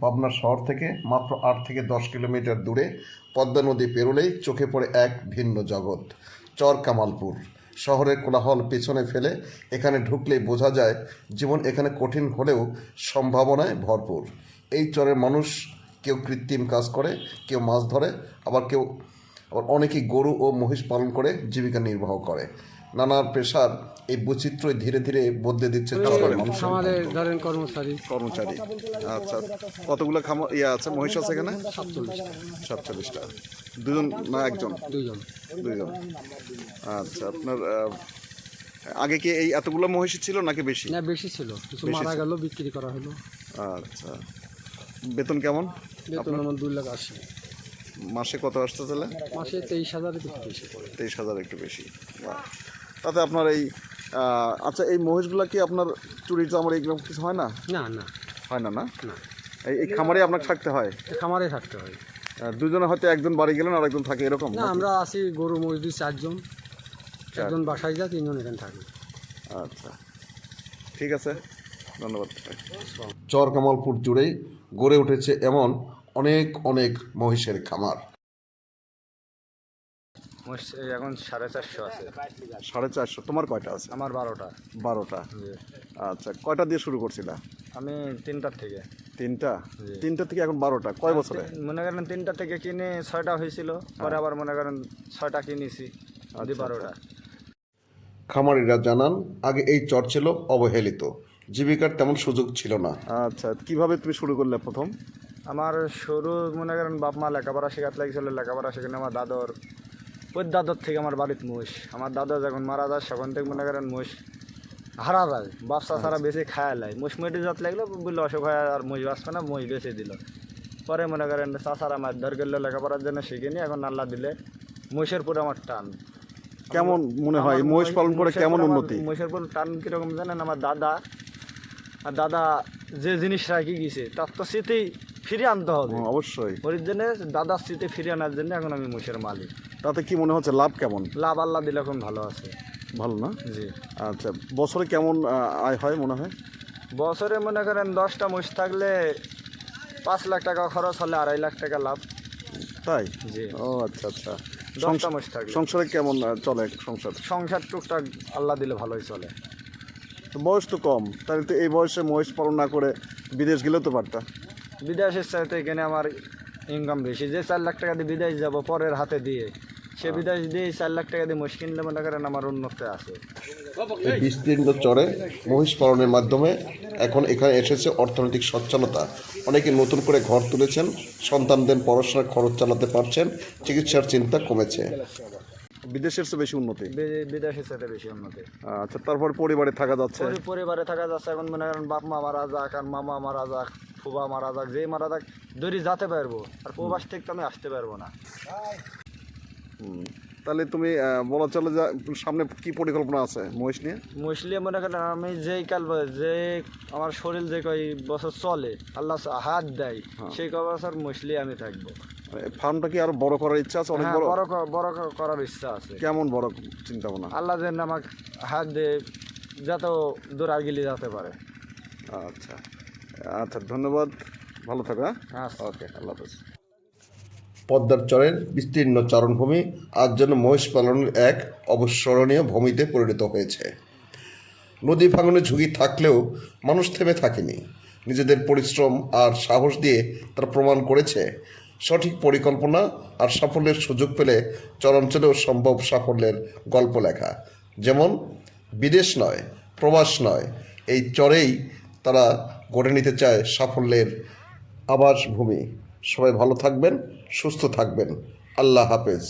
পাবনা শহর থেকে মাত্র 8 থেকে 10 কিলোমিটার দূরে পদ্মা নদী পেরোলেই চোখে পড়ে এক ভিন্ন জগৎ, চর কামালপুর। শহরের কোলাহল পেছনে ফেলে এখানে ঢুকলেই বোঝা যায় জীবন এখানে কঠিন হলেও সম্ভাবনায় ভরপুর। এই চরের মানুষ কেউ কৃত্রিম কাজ করে, কেউ মাছ ধরে, আবার অনেকেই গরু ও মহিষ পালন করে জীবিকা নির্বাহ করে। নানা পেশার এই বৈচিত্র্যই ধীরে ধীরে বদলে দিচ্ছে চরের মানুষ। আমাদের ধরেন কর্মচারী। আচ্ছা, কতগুলো আছে, মহিষ আছে এখানে? 47টা। দুজন না একজন? দুজন। আচ্ছা, আপনার আগে কি এই এতগুলো মহিষ ছিল নাকি বেশি? না, বেশি ছিল, কিছু মারা গেল, বিক্রি করা হলো। আচ্ছা, বেতন কেমন? বেতন আমার 2,80,000। মাসে কত আসতে তাহলে? মাসে 23,000 একটু বেশি পড়ে। 23,000 একটু বেশি। তাতে আপনার এই আচ্ছা, এই মহিষগুলা কি আপনার চুরি চামড়া এগুলো কিছু হয় না? না না, হয় না। না, এই খামারে আপনাকে থাকতে হয়? খামারে থাকতে হয়। দুজনে হয়তো একজন বাড়ি গেলেন আর একজন থাকে, এরকম? না, আমরা আছি গরু মহিষ 4জন, একজন বাসায় যায়, 3জন এখানে থাকে। আচ্ছা, ঠিক আছে, ধন্যবাদ। চর কামালপুর জুড়েই গড়ে উঠেছে এমন অনেক অনেক মহিষের খামার। এখন 450 আছে। 450? তোমার কয়টা আছে? আমার 12টা। 12টা? আচ্ছা, কয়টা দিয়ে শুরু করছিলা? আমি 3টার থেকে। 3টা থেকে এখন 12টা? কয় বছরে? মনে করেন 3টা থেকে কিনে 6টা হয়েছিল, পরে আবার মনে করেন 6টা কিনেছি, 12টা। খামারিরা জানান, আগে এই চর ছিল অবহেলিত, জীবিকার তেমন সুযোগ ছিল না। আচ্ছা, কিভাবে তুমি শুরু করলে প্রথম? আমার শুরু মনে করেন বাপ মা লেখাপড়া শেখাতে লাগছিল, লেখাপড়া সেখানে আমার দাদর ওই দাদর থেকে আমার বাড়িতে মহিষ। আমার দাদা যখন মারা যায় সেখান থেকে মনে করেন মহিষ হারা যায়, বাপসা ছাড়া বেশি খায় লাই, মহিষ মেটে যাত লাগলো, বললো অসুখ হয় আর মহিষ বাঁচবে না, মহিষ বেঁচে দিল। পরে মনে করেন চাষারা মাছ ধর গেলো, লেখাপড়ার জন্য শিখে নি, এখন আল্লাহ দিলে মহিষের পুরো আমার টান। কেমন মনে হয় মহিষ পালন করে কেমন উন্নতি? মহিষের পুরো টান কিরকম জানেন? আমার দাদা যে জিনিস রাখি গেছে তার তো স্মৃতি ফিরিয়ে আনতে হবে। অবশ্যই, ওর জন্য দাদার স্মৃতি ফিরিয়ে আনার জন্য এখন আমি মহিষের মালিক। তাতে কি মনে হচ্ছে লাভ কেমন? লাভ আল্লাহ দিলে এখন ভালো আছে। ভালো না? জি। আচ্ছা, বছরে কেমন আয় হয় মনে হয়? বছরে মনে করেন 10টা মহিষ থাকলে 5 লাখ টাকা খরচ হলে 2.5 লাখ টাকা লাভ। তাই? জি। ও আচ্ছা। 10টা মহিষ থাকলে সংসারে কেমন চলে সংসার টুকটাক আল্লাহ দিলে ভালোই চলে। তো বয়স তো কম, তাহলে তো এই বয়সে মহিষ পালন না করে বিদেশ গেলেও তো পারতা। বিদেশের চাইতে এখানে আমার ইনকাম বেশি। যে 4 লাখ টাকা দিয়ে বিদেশ যাব পরের হাতে দিয়ে, সে বিদেশ দিয়ে 4 লাখ টাকা দিয়ে মহিষ কিনলে মনে করেন আমার উন্নতি আছে। এই বিস্তীর্ণ চরে মহিষ পালনের মাধ্যমে এখন এখানে এসেছে অর্থনৈতিক সচ্ছলতা। অনেকে নতুন করে ঘর তুলেছেন, সন্তানদের পড়াশোনার খরচ চালাতে পারছেন, চিকিৎসার চিন্তা কমেছে। বিদেশের চেয়ে বেশি উন্নতি? বিদেশের সাথে বেশি উন্নতি। আচ্ছা, তারপর পরিবারে থাকা যাচ্ছে? পরিবারে থাকা যাচ্ছে। এখন মনে করেন বাপ মা মারা যাক আর মামা মারা যাক, ফুবা মারা যাক, যে মারা যাক, দড়ি যেতে পারবো, আর প্রবাস থেকে তো আমি আসতে পারবো না। তাহলে তুমি বলা চলে যে সামনে কি পরিকল্পনা আছে মহিষ নিয়ে? মহিষ নিয়ে মনে করেন আমি যে আমার শরীর যে কয় বছর চলে, আল্লাহ হাত দেয়, সেই কয় বছর মহিষ নিয়ে আমি থাকবো। ফার্মটা কি আরো বড় করার ইচ্ছা আছে? অনেক বড়? বড় করার ইচ্ছা আছে। কেমন বড় চিন্তা ভাবনা? আল্লাহ যেন আমাকে হাত দিয়ে যত দূর আগিয়ে যেতে পারে। আচ্ছা, ধন্যবাদ, ভালো থাকো। হ্যাঁ, ওকে, আল্লাহ হাফেজ। পদ্মার চরের বিস্তীর্ণ চারণভূমি আজ যেন মহিষ পালনের এক অবিস্মরণীয় ভূমিতে পরিণত হয়েছে। নদী ভাঙনের ঝুঁকি থাকলেও মানুষ থেমে থাকেনি। নিজেদের পরিশ্রম আর সাহস দিয়ে তারা প্রমাণ করেছে, সঠিক পরিকল্পনা আর সাফল্যের সুযোগ পেলে চরাঞ্চলেও সম্ভব সাফল্যের গল্প লেখা। যেমন বিদেশ নয়, প্রবাস নয়, এই চরেই তারা গড়ে নিতে চায় সাফল্যের আবাসভূমি। সবাই ভালো থাকবেন, সুস্থ থাকবেন। আল্লাহ হাফেজ।